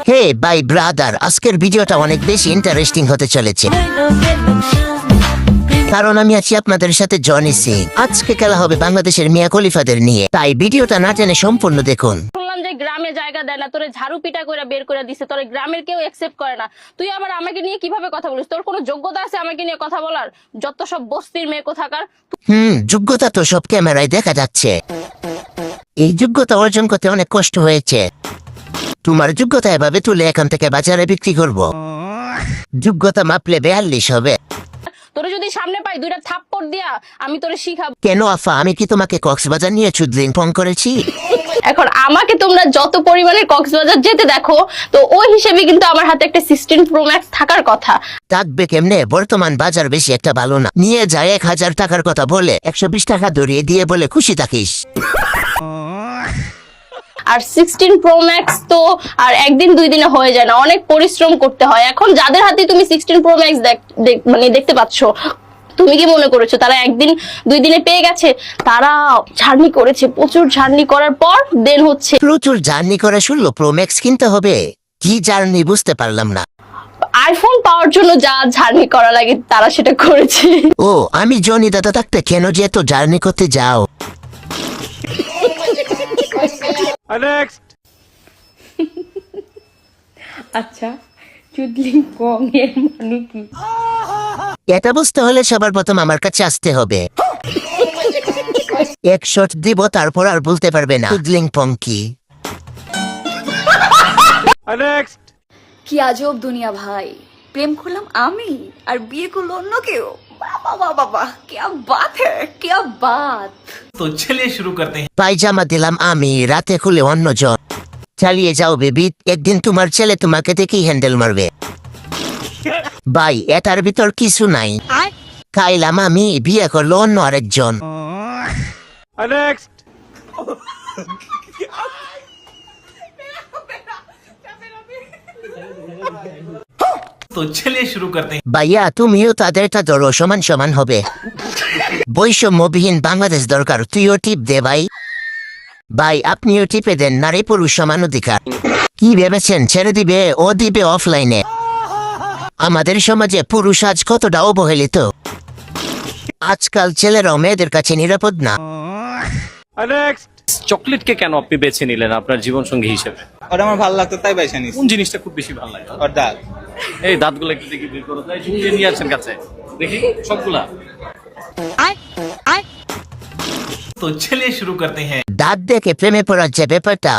Hey by brother, আজকের ভিডিওটা অনেক বেশি ইন্টারেস্টিং হতে চলেছে, কারণ আমি আছি আপনাদের সাথে জনি সিং। আজকে খেলা হবে বাংলাদেশের মিয়া খলিফাদের নিয়ে, তাই ভিডিওটা না টেনে সম্পূর্ণ দেখুন। শুনলাম যে গ্রামে জায়গা দেয় না, তোরে ঝাড়ু পিটা করে বের করে দিছে, তোরে গ্রামের কেউ অ্যাকসেপ্ট করে না। তুই আবার আমাকে নিয়ে কিভাবে কথা বলিস? তোর কোনো যোগ্যতা আছে আমাকে নিয়ে কথা বলার? যত সব বস্তির মেয়ে কোথাকার। যোগ্যতা তো সব ক্যামেরায় দেখা যাচ্ছে। এই যোগ্যতা অর্জন করতে অনেক কষ্ট হয়েছে। তোমার যোগ্যতা এভাবে তুলে এখান থেকে বাজারে বিক্রি করব। যোগ্যতা মাপলে 42 হবে। তোরে যদি সামনে পাই দুইটা থাপ্পড় দিয়া আমি তোরে শিখাবো। কেন আফা, আমি কি তোমাকে কক্সবাজার নিয়ে চুদলিং ফোন করেছি? এখন আমাকে তোমরা যত পরিমাণে কক্সবাজার যেতে দেখো, তো ওই হিসেবে কিন্তু আমার হাতে একটা 16 Pro Max থাকার কথা। থাকবে কেমনে? বর্তমান বাজার বেশি একটা ভালো না। নিয়ে যায় 1000 টাকার কথা বলে 120 টাকা ধরিয়ে দিয়ে বলে খুশি থাকিস। আর 16 Pro Max তো আর একদিন দুই দিনে হয়ে যায় না, অনেক পরিশ্রম করতে হয়। এখন যাদের হাতে তুমি 16 Pro Max মানে দেখতে পাচ্ছ, তুমি কি মনে করেছো তারা একদিন দুই দিনে পেয়ে গেছে? তারা জার্নি করেছে, প্রচুর জার্নি করার পর দেন হচ্ছে প্রচুর জার্নি করে 16 প্রো ম্যাক্স কিনতে হবে। কি জার্নি বুঝতে পারলাম না। আইফোন পাওয়ার জন্য যা জার্নি করা লাগে তারা সেটা করেছে। ও, আমি জনি দাদা থাকতে কেন যে এত জার্নি করতে যাও? আচ্ছা, চুদলিং পং এর মানে কি? এটা বুঝতে হলে সবার প্রথম আমার কাছে আসতে হবে। এক শট দিব, তারপর আর বলতে পারবে না চুদলিং পং কি। কি আজব দুনিয়া ভাই, প্রেম করলাম আমি আর বিয়ে করলো অন্য কেউ। বাবা বাবা বাবা, क्या बात है, क्या बात। तो चलिए शुरू करते हैं। পায়জামা দিলাম আমি, রাতে খুলে অন্যজন। চালিয়ে যাও বেবি, একদিন তোমার ছেলে তোমাকে দেখেই হ্যান্ডেল মারবে। ভাই, এটার ভিতর কিছু নাই। খাইলাম আমি, বিয়ে করলো অন্য আরেকজন। तो चलिए शुरू करते हैं। ভাইয়া, তুমিও তাদেরটা ধরো, সমান সমান হবে। বৈষম্যবিহীন বাংলাদেশ দরকার, তুইও টিপ দে ভাই। ভাই, আপনিও টিপে দেন, নারী পুরুষ সমান অধিকার। কি ভেবেছেন ছেড়ে দিবে? ও দিবে অফলাইনে। আমাদের সমাজে পুরুষ আজ কতটা অবহেলিত। আজকাল ছেলেরাও মেয়েদের কাছে নিরাপদ না। চকলেটকে কেন আপনি বেছে নিলেন আপনার জীবন সঙ্গী হিসেবে? ওটা আমার ভালো লাগতো তাই বাইসা নিছি। কোন জিনিসটা খুব বেশি ভালো লাগে? ওর দাঁত। এই দাঁতগুলো একটু দেখি বের করো, তাই ঝুঁকিয়ে নিয়ে আসছেন কাছে দেখি সবগুলা। तो चलिए शुरू करते हैं। দাঁত দেখে প্রেমে পড়ার যে ব্যাপারটা,